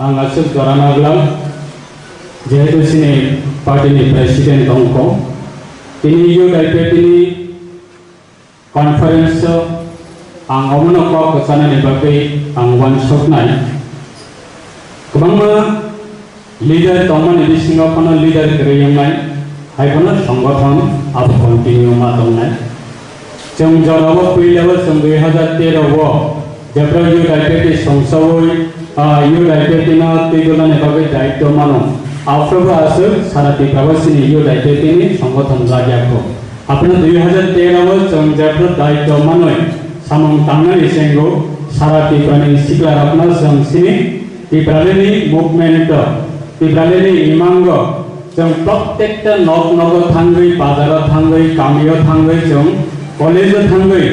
ang asuk jaranaglam jehetu sini party ni presiden tongko ini UDIP ini conference ang omono ko kesana ni bagai ang one shot nai kebangma leader toman ini Singapura leader kerjaan nai hai kono সংগঠন ab continue ma tong nai jong jarawo pilawa jong 2013 wo jabra UDIP songsawoi UDIP na tigola ne bagai daitto mano afroba asuk sara ত্রিপুরাবাসী UDIP ni সংগঠন rajakho apna 2013 wo jong jabra daitto manoi samong tangnani senggo sara ত্রিপুরানি siklar apna jong sini ত্রিপুরানি movement ত্রিপুরানি imango jong prottekta nog thanggoi bazaro thanggoi kamio thanggoi jong college thanggoi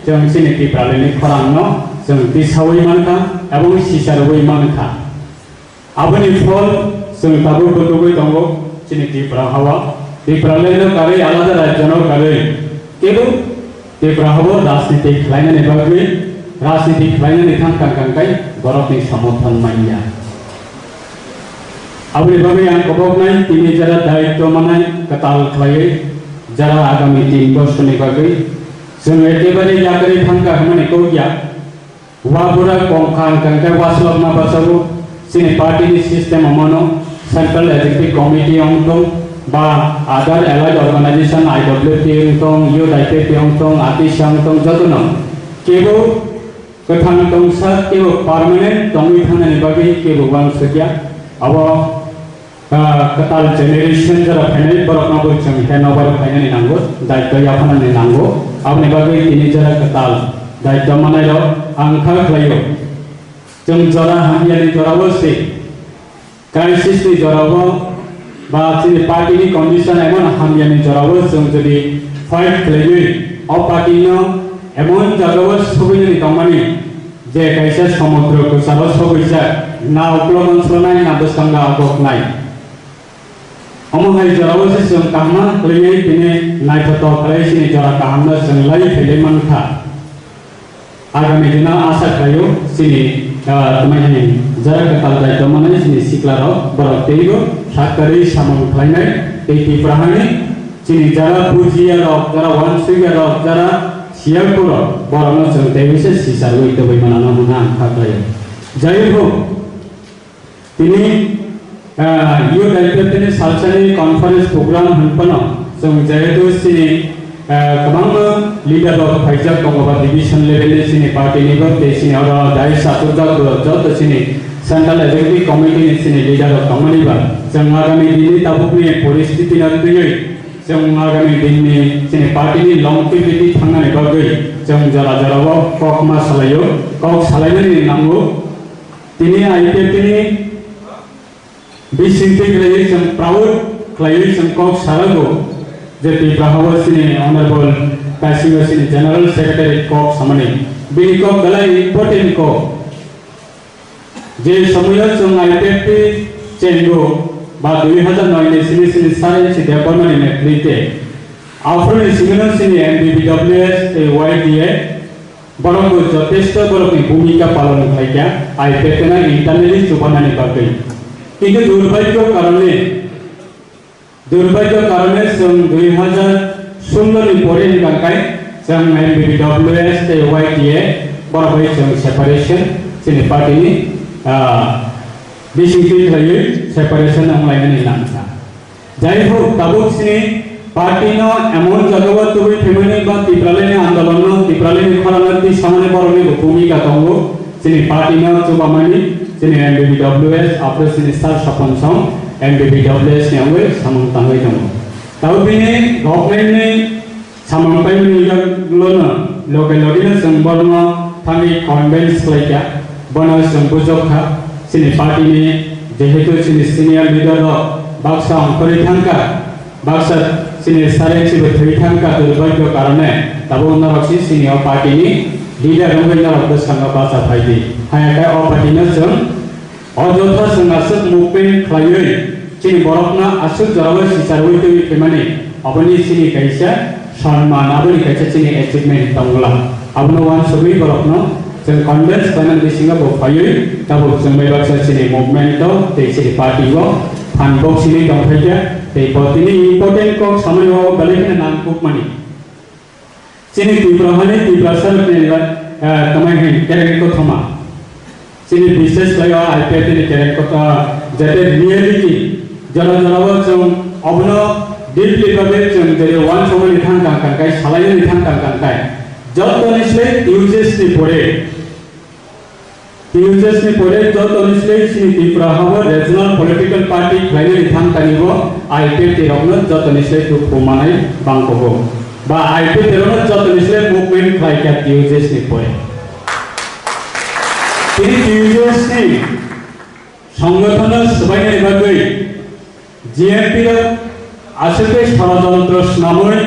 jong sini ত্রিপুরানি khorangno jong tisawoi manka ebong sisaroi manka aboni phol jong tabu gotogoi tongo sini Tripura hawa ত্রিপুরানি kare alada rajyono kare kebu Tripura hawa rajnitik khlainani bagui rajnitik khlainani thangkangkai borokni samothon maiya aboni bagai ang kobok nai tini jara daitto manai katal khlai jara agami 3 বছর ni bagai jong ekebare yakari thangka hamani kogya wabura kongkhang kangkai waslok ma basabu sini party ni system amano central executive committee ongtong ba other allied organization IWP ongtong UDIP ongtong ATISA ongtong jotono kebo kathang tongsa kebo permanent tongi thanani bagai kebo wan sakya abo katal generation jara phainai borokna bo jong henobar phainani nango daitto yaphanani nango abni bagai tini jara katal daitto manailo angkha khlayo jong jara hamiani jorabo se crisis ni jorabo ba sini party ni condition emon hamiani jorabo jong jodi fight khlaioi o party no emon jagabo subini tomani je kaisa samudra ko sabo sobuisa na uplogon slonai na bosanga agok nai omohai jorabo se jong kahma khlaioi tini naithoto khlai sini jara kahma jong lai phele manka agami dina asa khlaio sini teman-teman jara katal daitto manai sini siklaro borok teigo sakari samong khlainai tei prahani sini jara pujiya rok jara wansuya rok jara siapuro borokno jong teise sisaroi tobai manano muna khlaio jai ho tini UDIP tini salsani conference program hanpano jong jehetu sini kabang leader of Phaijak Kongoba division level sini party ni go te sini ora dai saturja jot sini central executive committee ni sini leader of company ba jong agami dini tabukni poristiti na tuyoi jong agami dini sini party ni longevity thangane bagoi jong jara wo kokma salayo kok salaini ni nango tini IPP ni disintegrate jong proud claim jong kok sarago jeti Prahawa sini honorable Kasiwa sini general secretary kok samani bini kok galai important kok je samuya jong IPP chengo ba 2009 ni sini sare si department ni krite after ni sini MBBWS YDA borok যথেষ্ট borok ni bhumika palon khaikya IPP na internally chubanani bagai কিন্তু দুর্ভাগ্য কারণে song 2016 ni pore ni bangkai jang MBBWS YDA borok jang separation sini party ni basically khayo separation amlaini langsa jai ho tabuk sini party no emon jagawa tubi femini ba tipraleni andolon no tipraleni kharanati samane boroni bhumika tongo sini party no chubamani sini MBBWS after sini star sapon song MBBWS ni amwe samang tangai tongo tau bini government ni samang pai ni lona lokality sangborno thani convince laikya bono sangbujokha sini party ni jehetu sini senior leader ro baksa angkori thangka baksa sini sare sibo thei thangka durbagyo karone tabo onnaroksi senior party ni leader rongena rabdo sanga basa phaidi hayaka o party na jong অযথা সংঘাসক movement khlaioi chini borokna asuk jarawa sisaroi tei kemani aboni sini kaisa সম্মান aboni kaisa chini achievement tongla abno wan sobi borokno जों convince बायनानै बिसिङा बो फायो दाबो जों बेबायसा सिनि मुभमेन्टआव ते सिनि पार्टीआव फानबो सिनि दंफायया ते पतिनि इम्पोर्टेन्ट को समयआव गलेखिना नामकुक मानि सिनि तिब्रहानि तिब्रासर नेला तमाय हे केरेक्टर को थमा सिनि विशेष लाया आईपीएल नि केरेक्टर जाते रियलिटी जरा जराबो जों अबनो डीपली भाबे जों जेरै वान समनि थांखांखाय सालायनि थांखांखाय जतनिस्ले यूजेसनि परे जतनिस्ले सिनि तिब्राहाबो रिजनल पॉलिटिकल पार्टी खायनि थांखानिबो आईपीएल तिरावनो जतनिस्ले दुखुमानाय बांखौ बा आईपीएल तिरावनो जतनिस्ले मुभमेन्ट खायका यूजेसनि परे তিনি টিউজেসনি সংগঠন সবাইনের বাগৈ জিএমপি র আসলে ষড়যন্ত্র নামই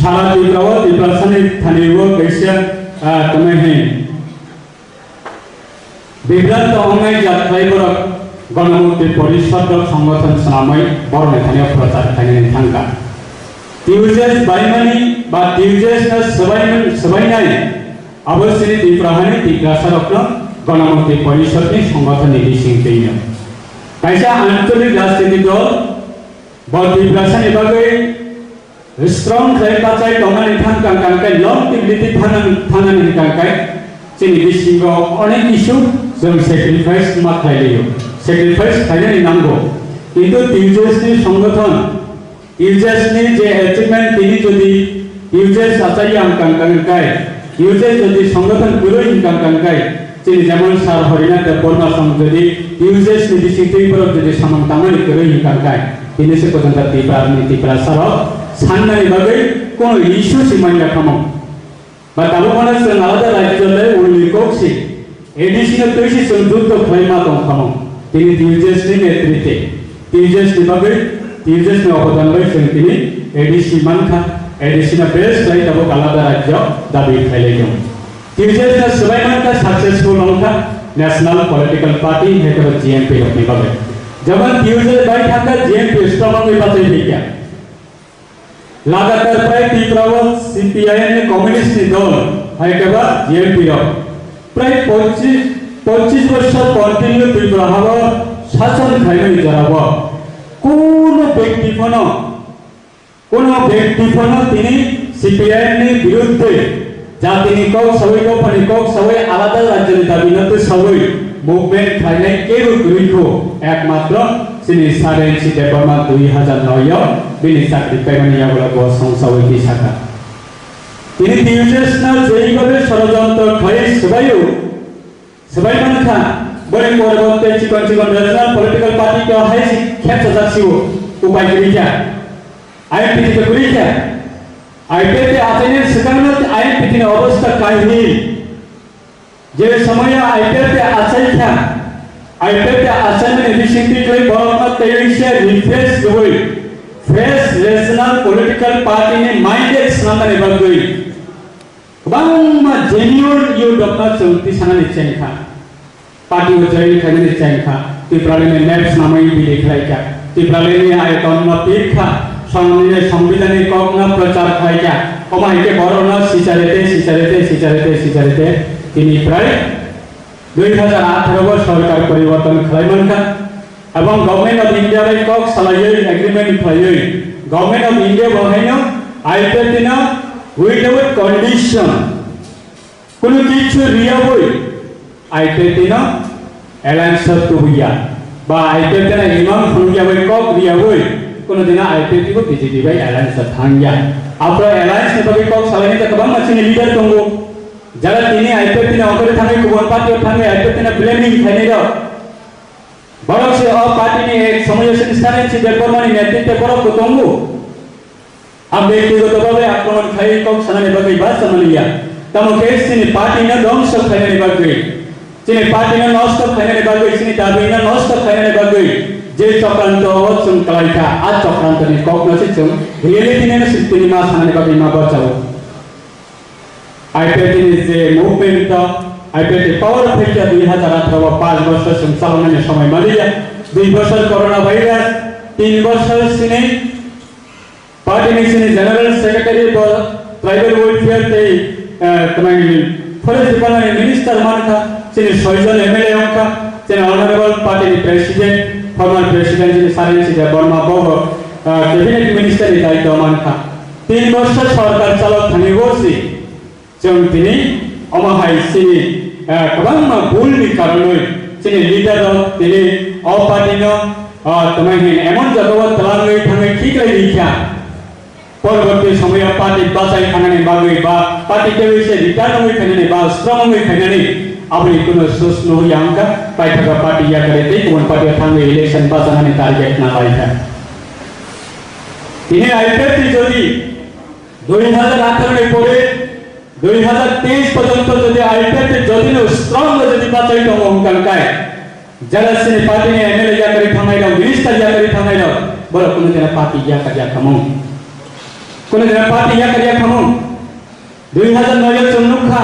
সারা ত্রিপুরাসানি থানিব কৈছে তুমি হে বিভ্রান্ত অঙ্গাই যাত্রাইবর গণমুক্তি পরিষদ সংগঠন নামই বড় নেথানিয়া প্রচার খাইনি থাঙ্কা টিউজেস বাইমানি বা টিউজেস সবাইনাই अवश्य त्रिपुराहानि त्रिपुरासारक्न गणमुक्ति परिषदनि संगठन निसिंगैनो कायसा आंचलिक राजनीतिक दल ब त्रिपुरासानि बागै स्ट्रंग खायपाचाय दंनानै थांखांखाय लं टिबिलिटि थानानै थांखाय जोंनि बिसिङाव अनेक इस्यु जों सेक्रिफाइस खालायो सेक्रिफाइस खालायनानै नांगौ किन्तु टिउजेसनि संगठन टिउजेसनि जे एचिभमेन्ट तिनि जुदि टिउजेस आचार्य आंखांखाय यूजेस जदि संगठन गुरुई कांकांकाय जोंनि जेमन सार हरिनाथ बर्मा सं जदि यूजेस नि दिसिंथैफोराव जदि समानतामनि गुरुई कांकाय दिनैसो पर्यन्त त्रिपुरा साराव साननाय बागै कोन इस्यु सिमाइना खामो बा दाबोमाना जों आलादा राज्यले उल्लिखौसि एडिसिनेल तैसि जों जुद्ध खालामना दं खामो दिनै यूजेस नि नेतृत्व यूजेस नि बागै यूजेस नि अबदान लै जों दिनै एडिसि मानखा एडिशनल बेस लाइ दाबो आलादा राज्य दाबि खालायदों टिउजेसना सबाइमानका सक्सेसफुल नंखा नेशनल पॉलिटिकल पार्टी हेकर जीएमपी अपनी बाबे जब टिउजेस बाय थाका जीएमपी स्ट्रॉन्ग में बाते दिया लगातार प्राय त्रिपुराव सीपीआई ने कम्युनिस्ट नि दल हेकर जीएमपी रो प्राय 25 वर्ष कन्टिन्यू त्रिपुरा हाव शासन खायनि जराव कोन व्यक्तिफोरनो तिनी सीपीआई नि विरुद्ध जा तिनी कौ सवैको पनि कौ सवै आलादा राज्यनि दाबिनते सवै मुभमेन्ट खायनाय केरु गुरिखौ एकमात्र सिनि सारेन्सि देबरमा 2009 बिनि साख्रि पेमानियागला गो संसावै कि साखा तिनी टिउजेसना जेइभाबे षড়যন্ত্র खाय सबाइ मानखा बरे परबते चिकन रिजनल पॉलिटिकल पार्टी के हाय खेत जासियो उपाय गैया आईपीटी के गुरिया आईपीटी आचेने सिगांनो आईपीटी नि अवस्था कायनि जे समय आईपीटी आचैखा आईपीटी आचैने बिसिंति कै बरमा तैसे रिफ्रेश गय फ्रेश रीजनल पॉलिटिकल पार्टी नि माइंडेड साननानै बागै गोबां जेन्युइन यु डक्टर चौथि साननानै चेंखा पार्टी वजै खायनि चेंखा त्रिपुरानि नेप्स नामै बिलिखायका त्रिपुरानि आयतन पिखा संविधानिक कौन प्रचार खाया कमाइके बरना सिचारेते तिनी प्राय 2018 सरकार परिवर्तन खालामनका एवं गवर्नमेंट ऑफ इंडिया रे कक सालायै एग्रीमेंट खायै गवर्नमेंट ऑफ इंडिया बहायनो आईपीटीनो विदाउट कंडीशन कुनु किछु रियाबै आईपीटीनो एलायंस तुबिया बा आईपीटीनो इमाम फुंगियाबै कक रियाबै कोनो दिना आईपीटी को बीजेपी बाय एलायंस थांगिया आफ्टर एलायंस ने बगे कक सालायनि त गोबां मानसिनि लिडार दंगो जरा तिनी आईपीटी ने अगरे थांगे गुबुन पार्टी थांगे आईपीटी ने ब्लेमिंग खायनि र बरसे अ पार्टी नि एक समयसिन सारेन्सि देबरमानि नेतृत्व बरक दंगो हम व्यक्तिगतभावे आक्रमण खाय कक सालायनि बगे बा समलिया तम केसनि पार्टी ने ध्वंस खायनि बगे तिनी पार्टी ने नष्ट खायनि बगे तिनी दाबि ने नष्ट खायनि बगे जे चक्रांत जों कलाइका आ चक्रांतनि ककनोसि जों रियलिटी ने सिस्टेमनि मा साननानै बागै मा बचाव आईपीटी नि जे मुभमेन्ट आईपीटी पावर फैक्टर 2018 5 वर्ष जों चालनानै समय मालिया 2 वर्ष कोरोना भाइरस 3 वर्ष सिने पार्टी नि सिने जनरल सेक्रेटरी ट्राइबल वेलफेयर ते तमाइ फरेस्ट डिपार्टमेंट मिनिस्टर मानखा सिनि सयजन एमएलए अंका सिनि honourable party president former president सिनि सारेंसि वर्मा बाबू कैबिनेट मिनिस्टर दायित्व मानखा 3 वर्ष सरकार चालक थांनि बसि जों दिनै अमाहाय सिनि गोबां भुलनि कारणे सिनि लिडार दिनै अ पार्टीनो तमायनि एमन जागाव तलाङै थाङै खिग्राय रिख्या परवर्ती समय पार्टी बासाय खानानै बागै बा पार्टी केविसे रिटार्न होई खानानै बा स्ट्रंग होई खानानै आबनि कुनो सोस नहोय आंका पाइथाका पार्टी या करे ते गुबुन पार्टी थाङै इलेक्शन बासानानै टार्गेट ना लायखा दिनै आईपीएफटी যদি 2018 এর পরে 2023 পর্যন্ত যদি আইপিএফটি যদি স্ট্রং যদি বাঁচাই দङ অঙ্কানকাय যারা সিনি পার্টি ने एमएलए या करे थांनाय दङ मिनिस्टर या करे थांनाय दङ बर कुनो जना पार्टी या का खामौ कुनो जना पार्टी या का खामौ 2009 चुनुखा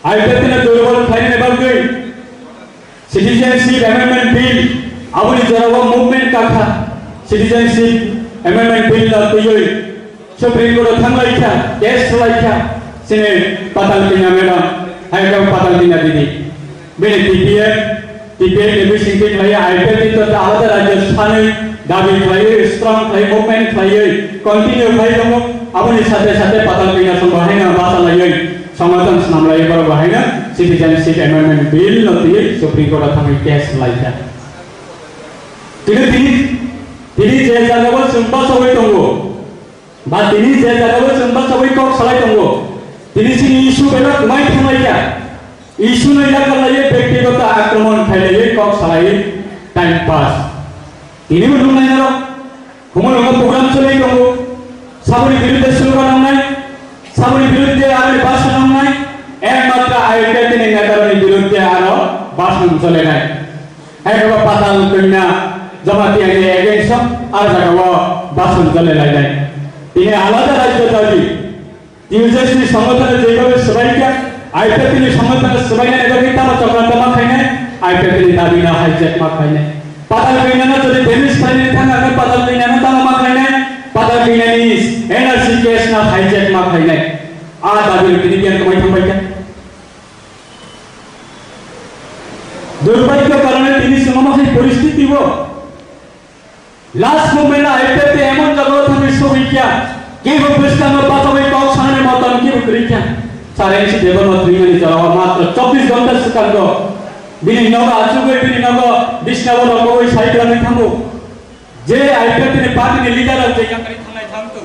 आईपीएफटी ने दुर्बल खायने बागै सिटीजनशिप अमेंडमेंट बिल आबुनि जराव मूवमेंट काखा सिटीजनशिप अमेंडमेंट बिल ला तैयै सुप्रीम कोर्ट थांलायखा केस लायखा सिने पाताल पिना मैडम हाइकम पाताल पिना दीदी बेने टीपीएफ ने सिंके खाय आईपीएफटी तो आलादा राज्य सानै दाबि खाय स्ट्रंग खाय मूवमेंट खाय कन्टिन्यू खाय दङ आबुनि साथे साथे पाताल पिना सं बाहायना बासा लायै समाधान नामलायै बर बाहायना सिटीजनशिप अमेंडमेंट बिल नति सुप्रीम कोर्ट थाङै केस लायखा दिनै जे जागाव जोंबा सबै दङ बा दिनै जे जागाव जोंबा सबै कक सालाय दङ दिनै सिनि इस्यु बेला माय थांलायया इस्यु नै लागालायै व्यक्तिगत आक्रमण खायलायै कक सालायै टाइम पास दिनै बुंनाय न खमलंगा प्रग्राम चलै दङ साबुनि बिरुद्धे स्लोगान नांनाय साबुनि बिरुद्धे आरो भाषण नांनाय एकमात्र आईपीएफटी नेतानि बिरुद्धे आरो भाषण चलायनाय एकबा पाताल कन्या जमातियानि एगेन्स्ट आरो जागाव भाषण चलायलायनाय दिनै आलादा राज्य दाबि টিউজেসনি সংগঠনে যেভাবে সবাইকে আইপিএফটি সংগঠনে সবাইকে এভাবে তারা চক্রান্তমা খাইনে আইপিএফটি দাবি না হাইজ্যাক মা খাইনে পাতাল কইনানা যদি ডেমিস খাইনে থাকা পাতাল কইনানা তারা মা খাইনে পাতাল কইনানি এনআরসি কেস না হাইজ্যাক মা খাইনে আ দাবি তিনি কেন কমাই থাকবাইকা দুর্ভাগ্য কারণে তিনি সমমাসিক পরিস্থিতি ও লাস্ট মোমেন্ট আইপিএফটি এমন জায়গা থাকে সবাইকা केवो पुस्तकमा बातोबै कक साने मतन के गरिख्या सारेंसि देवमा त्रिमनि जरावा मात्र 24 घण्टा सुकांगो बिनि नगा आचुगै बिनि नगा बिस्नाबो नगोबै साइक्लानै थांगो जे आईपीएफटी पार्टीनि लिडार जे याकरि थांनाय थांतो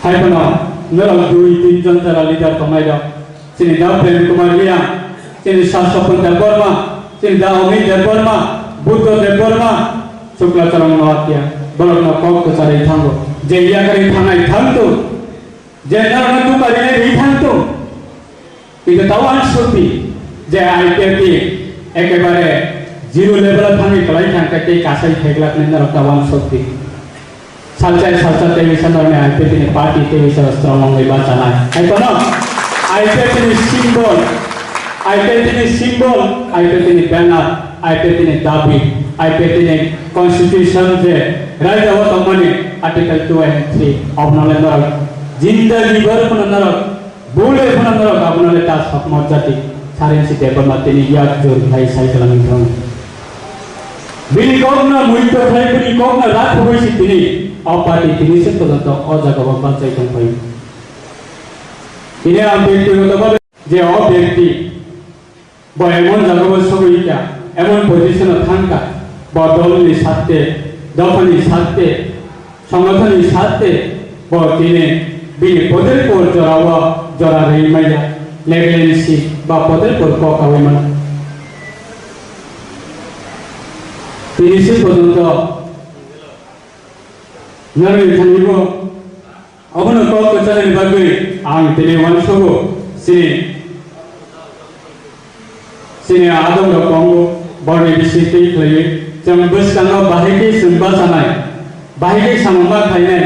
हायपना नरल 2-3 जन जरा लिडार कमाइदा सिनि दा प्रेम कुमार लिया सिनि शासक देवबर्मा सिनि दा अमित देवबर्मा बुद्ध देवबर्मा शुक्लाचरण नवात्या बलकना कक कचारै थांगो जे याकरि थांनाय थांतो जे नरना दुकारिने रि थांतो কিন্তু তাওয়ান শক্তি যে আইপিএফটি একেবারে জিরো লেভেল থাকি কলাই থাকতে কাছাই থেগলা নেনার তাওয়ান শক্তি সালচাই টেলিভিশনে আইপিএফটি পার্টি টেলিভিশন স্ট্রং হই বাঁচানা আইকনো IPFT symbol IPFT banner IPFT दाबी आईपीएफटी कॉन्स्टिट्यूशन जे right of money article 2 and 3 अपनाले नरक जिंदगी भर पण नरक बोले पण नरक अपनाले ता सब मर्यादा सारेंसि देवमा तिनी याद जोर भाई साइकल नथौ बिनि गगना मुइतो खाइ पनि गगना रात होइसि तिनी अपार्टी तिनी से पदत अजागव बाचाइ दं भाई तिनी आम व्यक्तिगत जे अ व्यक्ति बयमन जागव सगैया एमन पजिशन थांका बदलनि साथे दफानि साथे संगठननि साथे बतिने बिनि पदेर पर जरावा जरा रैमाया लेगेन्सी बा पदेर पर ककावैमन तिनिसे पर्यन्त नरनि थांनिबो अबनो कक कचारनि बागै आं तिनि वानसगो सिनि आदम र कंगो बडे बिसिति खलै जों बोसकाङाव बाहायके जोंबा जानाय बाहायके सामंबा खायनाय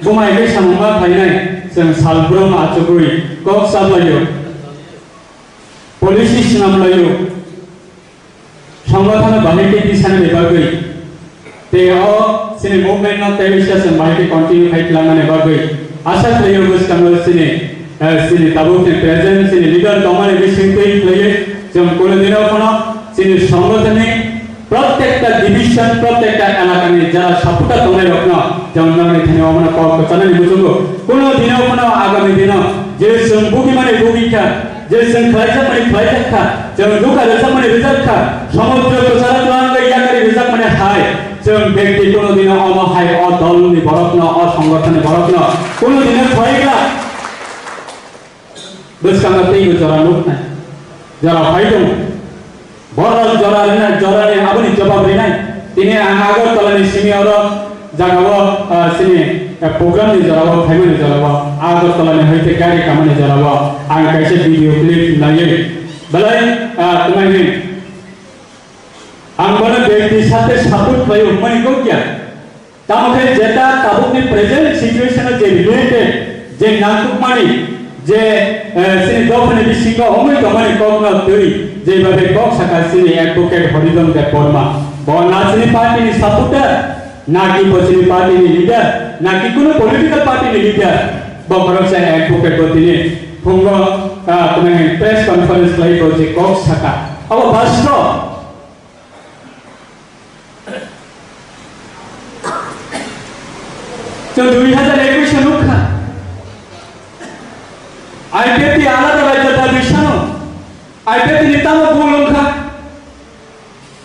बुमायके सामंबा खायनाय जों सालब्रम आचुगै कक साबलायो पलिसि सिनामलायो संगठन बाहायके दिसानि बागै ते अ सिनि मुभमेन्ट न तेबिसा जों बाहायके कन्टिन्यू खायलांनानै बागै आसा खालायो बोसकाङाव सिनि sini tabuk ni present sini leader tomar ini singkui playe jom kono dino kono sini সংগঠনে প্রত্যেকটা ডিভিশন প্রত্যেকটা এলাকায় যারা সাপোর্টার তোমরা রকনা যেমন আমি এখানে আমরা কল চ্যানেল বুঝুঙ্গো কোনো দিনও কোনো আগামী দিন যে বুকি মানে বুকিকা যে খাইজা মানে খাইজা যেমন দুকা রেজা মানে রেজা সমুদ্র প্রচার প্লানকে ইয়াকারি রেজা মানে হাই যেমন ব্যক্তি কোনো দিন অমহাই অদল নি বরকন অসংগঠনে বরকন কোনো দিন হয়গা বসকাঙ্গাতেই যারা লোক নাই যারা ফাইদো বড় জরারে আপনি জবাব দিনাই তিনি আগরতলানি সিনিয়র জাগাবো সিনি প্রোগ্রাম নি জরাবো ফাইমানি জরাবো আগরতলানি হইতে গাড়ি কামানি জরাবো আং কাইছে ভিডিও ক্লিপ নাইয়ে বলাই তোমাই আং বড় ব্যক্তির সাথে সাপোর্ট পাই উম্মানি কো কিয়া তামকে যেটা তাবুকনি প্রেজেন্ট সিচুয়েশনে যে রিলেটেড যে নাকুমানি যে সিনি দফনে বিশিঙ্গ অমই কমানি কগনা তৈরি যেভাবে কক শাখা সিনি অ্যাডভোকেট হরিজন দেব বর্মা না সিনি পার্টি সাপোর্টার নাকি সিনি পার্টি লিডার নাকি কোনো পলিটিক্যাল পার্টি লিডার বরং সে অ্যাডভোকেট তিনি ফুঙ্গ তুমি প্রেস কনফারেন্স লাই করছে কক শাখা অব বাস্ত তো 2021 লুকা আইপিপি আলাদা রাজ্য দাবি শানো আইপিপি নিতামো বুলংখা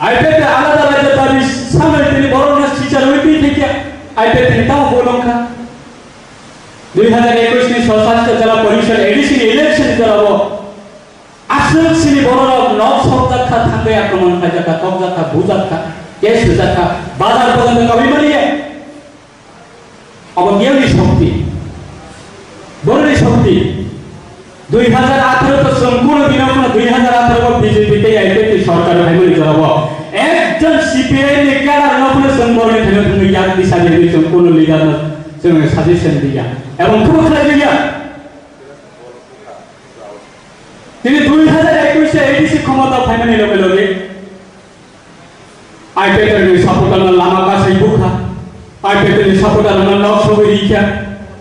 আইপিপি আলাদা রাজ্য দাবি সামনে তিনি বড়না শিচার হইতে থেকে আইপিপি নিতামো বুলংখা 2021 নি সশস্ত্র জেলা পরিষদ এডিসি ইলেকশন করাবো আসল সিনি বড় নব সপ্তাহ থাকবে আক্রমণ খাজাকা কবজাকা বুজাকা কেস বুজাকা বাজার পর্যন্ত কবি মারিয়ে অবজ্ঞানী শক্তি বড়ি শক্তি 2018 তো সম্পূর্ণ দিন কোন 2018 বিজেপি তে আইপিপি সরকার ভাইবলি জরাবো একজন সিপিআই নে কারার নপুন সম্বরণে ধরে তুমি ইয়াদ দিশা দিয়ে সম্পূর্ণ লিডার সঙ্গে সাজেশন দিয়া এবং খুব খারাপ দিয়া তিনি 2021 এ এডিসি ক্ষমতা ফাইনালি লগে আইপিপি সাপোর্টার লামা কাছে বুখা আইপিপি সাপোর্টার নব সবই রিখা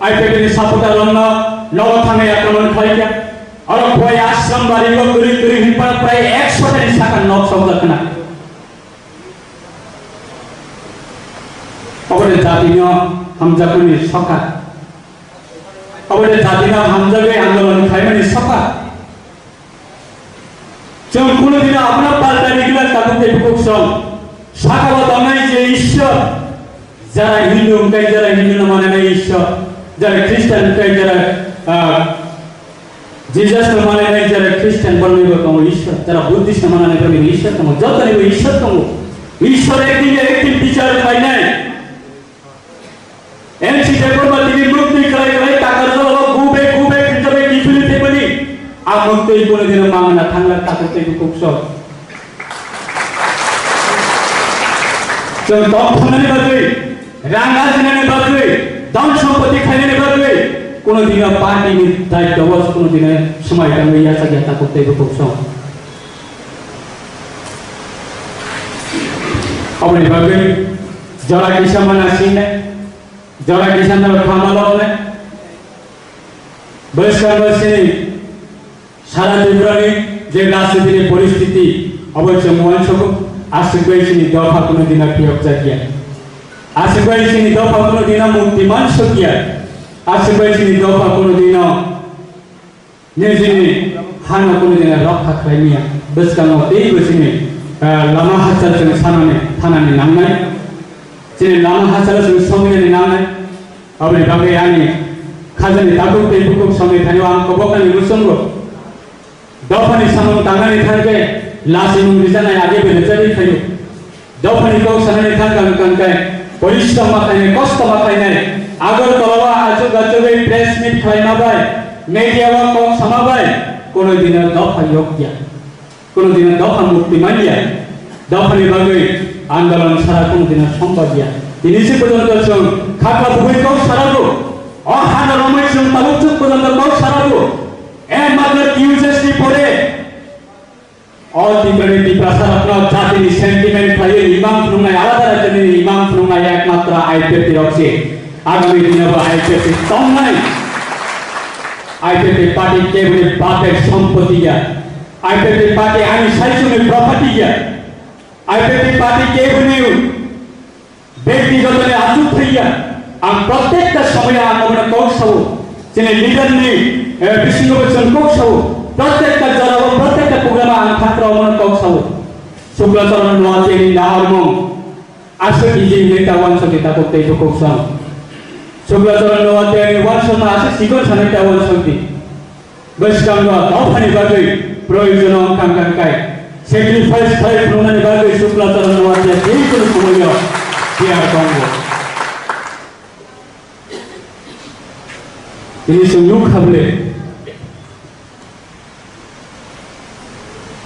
আইপিপি সাপোর্টার নব থানে আক্রমণ খাইকা আর ভয় আশ্রম বাড়ি গরি গরি হিপা প্রায় 100 টা শাখা নব সংগঠন অবরে জাতীয় হামজাকুনি সকা অবরে জাতীয় হামজাবে আন্দোলন খাইমানি সকা যেমন কোনদিন আপনার পাল্টা নিগলা তাকে বিপক্ষম শাখাবত নাই যে ঈশ্বর যারা হিন্দু উনকাই যারা হিন্দু মানে না ঈশ্বর যারা খ্রিস্টান উনকাই যারা জিজাস মানে না যারা খ্রিস্টান বলবে কম ঈশ্বর যারা বুদ্ধিস্ট মানে না বলবে ঈশ্বর কম যত নেবে ঈশ্বর কম ঈশ্বর একদিন বিচার পাই নাই এমসি দেববর্মা তিনি মুক্তি করে করে টাকার জল গুবে গুবে কিনবে কিফিলিতে বলি আমুক্তই কোনদিন মাংনা থাংলা তাকে খুব সব তো তখনই বাজে রাঙ্গা জেনে বাজে দান সম্পত্তি খাইনে বাজে কোনদিন পার্টি নি দায়িত্ব বস কোনদিন সময় টাঙ্গি আসা গেতা করতে খুব সব अपने बाबे जरा किसान मना सीने जरा किसान तो खाना लोग ने बस कर बस नहीं सारा दिवरानी जे राष्ट्र दिने परिस्थिति अवश्य मोहन सबको आशिर्वाद से नहीं दफा कुनो दिना प्रयोग किया आशिर्वाद से नहीं दफा कुनो दिना मुक्तिमान किया आशिर्वाद से नहीं दफा कुनो दिना नेजिनी हाना कुनो दिना रखा खाइमिया बस का मत यही बस नहीं लामा हासार से सानाने थानाने नांगनाय जे लामा हासार से संगिनाने नांगनाय अबे बागे आनि खाजनि दागु पेपुको संगे थानिव आं कबकानि मुसंगो दफानि सामन तांगानि थारगे लासि मुंगिजानाय आगे बेलेजारि थायो दफानि को सानानि थांगान कानकाय परिश्रम माखायने कष्ट माखायने आगर तलवा आजु गाजोबै प्रेस मिट खालायमाबाय मीडियावा कम सामाबाय कोनो दिन दफा योग्य কোনো দিন দফা মুক্তি মানিয়া দফানি বাগে আন্দোলন সারা কোনো দিন সম্ভব ইয়া ইনিসি পর্যন্ত সং খাকা বুই কও সারাবো অহান রমেশ সং তালুক পর্যন্ত কও সারাবো এ মাত্র কিউজেসটি পড়ে অল ডিপেন্ডেন্ট প্রসার আপনার জাতির সেন্টিমেন্ট খাইয়ে ইমাম ফুরুঙ্গাই আলাদা রাজনীতি ইমাম ফুরুঙ্গাই একমাত্র আইপিপি রক্ষে আগামী দিনে আইপিপি কম নাই IPP party কেবল বাপের সম্পত্তি ya IPP party আমি সাইসুমের প্রপার্টি ya IPP party কেবল ব্যক্তিগত আচুত হইয়া আম প্রত্যেকটা সময়ে আমরা কৌশল যিনি লিডার নেই বিষ্ণুবচন কৌশল প্রত্যেকটা জড়াব প্রত্যেকটা প্রোগ্রামে আম ছাত্র আমরা কৌশল শুক্লাচরণ নোয়াতে নাহরম আসে যে নেতা ওয়ানসকে তা করতে এই কৌশল শুক্লাচরণ নোয়াতে ওয়ানসন আসে সিগন সানেটা ওয়ানসকি বৈষ্ণব দফানি বাগৈ প্রয়োজন অঙ্কাঙ্কায় স্যাক্রিফাইস হয় প্রমাণে বাগৈ শুক্লাচরণ নোয়াতে এই কোন সময় Biar Kongo. Ini sungguh hable.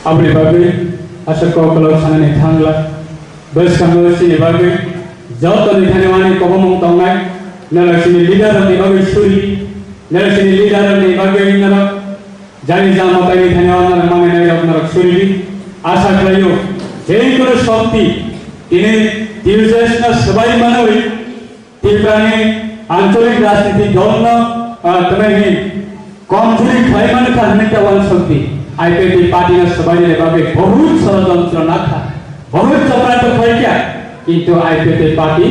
Abri bagai asal kau kalau sana ni thangla. Bus kamu sini bagai jauh tu ni thane wani kau mong tongai. Nala sini leader ni bagai suri. Nala sini leader ni bagai nala. Jani jama kali thane wani nala mami nala suri. Asal kelayu. Jadi kalau shopti ini টিউজেশন সবাই মানুষ টিপ্রাণী আঞ্চলিক রাজনীতি দল তুমি conflict হয় মানে কারণটা one শক্তি IPP party না সবাই এভাবে বহুত ষড়যন্ত্র না খা বহুত চক্রান্ত হইকা কিন্তু আইপিপি পার্টি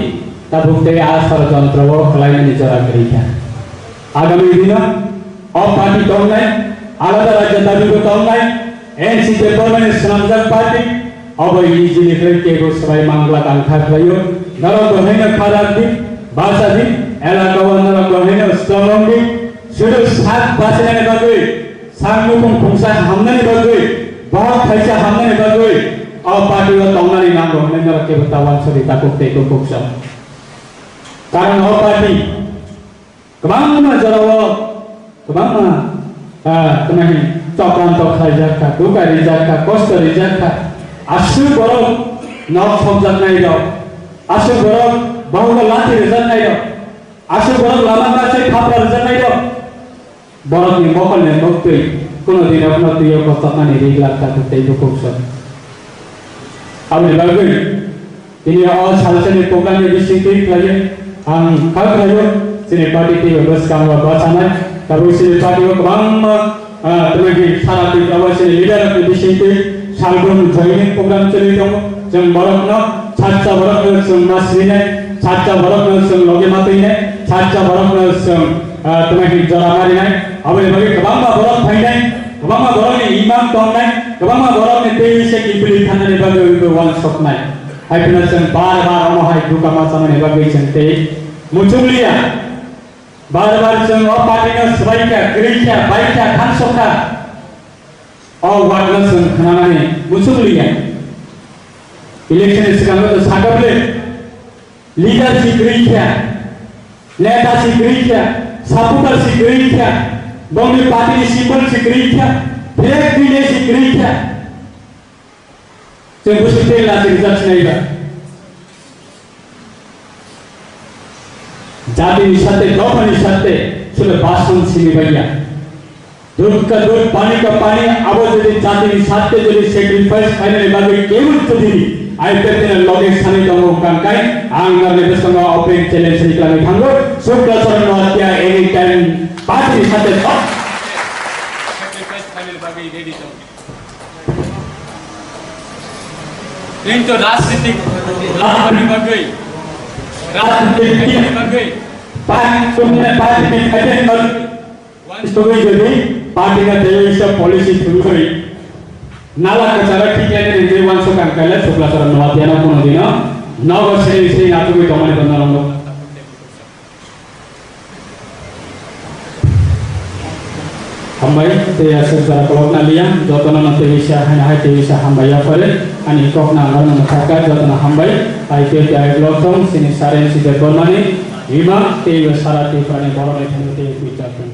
তা ভুক্তে আর ষড়যন্ত্র ও খেলাই নিজরা করিকা আগামী দিন অ পার্টি দল নাই আলাদা রাজ্য দাবিগত দল নাই এনসিপি পার্মানেন্ট শ্রমজক পার্টি अब इजिली के सबै मांगला कांखा भयो नर गहेन खराब दि भाषा दि एलाका वनर गहेन स्ट्रंग दि सुरु सात बासने बगै सामुकुम खुंसा हमने बगै बहुत खैसा हमने बगै अब पार्टी व तंगनानि नाम गहने नर के बतावन सरि ताकुते को कुक्सा कारण अब पार्टी कबांगमा जराव कबांगमा तमहि चक्रांत खाइजाका दुका रिजाका कष्ट रिजाका आसु बरफ नौ सबजात नहीं दो आसु बरफ बहुत लाठी रिजल्ट नहीं दो आसु बरफ लामांगा से खापरा रिजल्ट नहीं दो बरफ नि मोकल ने मोक्ते कोनो दिन अपना तुय को सतना नि रिग लागता तो जो कोक्सन अब ने बागै ini all salsane program ni disingkir lagi ang kal kayo sini party ti bus kam wa basana tabu sini party ko bang tumagi sarati awasi leader ko disingkir सालगुन जयनिक प्रोग्राम चलि दङ जों बरफन छाच्चा बरफन जों मासरिने छाच्चा बरफन जों लगे मातैने छाच्चा बरफन जों तमाखि जरा मारिनाय अबे बगे गोबांबा बरफ थाइनाय गोबांबा बरफनि इमाम दंनाय गोबांबा बरफनि दैसे किबुलि थानानै बगे वान सकनाय हाइफिना जों बार बार अमहाय दुका मासामने बगे जों ते मुचुलिया बार बार जों अ पार्टीनो सबाइका ग्रिका बाइका खानसका और वाटनस खाना नहीं मुझसे लिया इलेक्शन इसका मतलब सागबले लीडर सी ग्रीन क्या नेता सी ग्रीन क्या सपोर्टर सी ग्रीन क्या बंगली पार्टी की सिंबल सी ग्रीन क्या फ्लैग भी सी ग्रीन क्या तो मुझे तेल लाते रिजल्ट नहीं था जाति निशाते दौड़ निशाते सुबह बासन सी भैया दूध का दूध पानी का पानी अब यदि जाति साथे यदि सैक्रिफाइस फाइनल बागे केवल तदिनी आइपेते लगे स्थाने दंगो कांकाय आंगार ने बेसंग ओपनिंग चैलेंज निकलाने थांगो शुक्लाचरण नोत्या एनी टाइम पार्टी साथे सैक्रिफाइस फाइनल बागे रेडी छ इनतो राजनीतिक लाभनि बागे पार्टी में अटेंड कर इसको jadi parti का देश पॉलिसी शुरू हुई नाला कचरा ठीक है ने देवान सो काम कले शुक्लाचरण नवातियाना कोनो दिन नव से नातु भी कमाने बंदा रंगो हम भाई ते असर जरा कलोकना लिया जतना नते विषय है ना ते विषय हम भाई करे अनि कोकना नरन थाका जतना हम भाई आईपी डायलॉग सिनी सारे सिदे बर्मानी इमा ते सारा ते प्राणी बरने थे ते विचार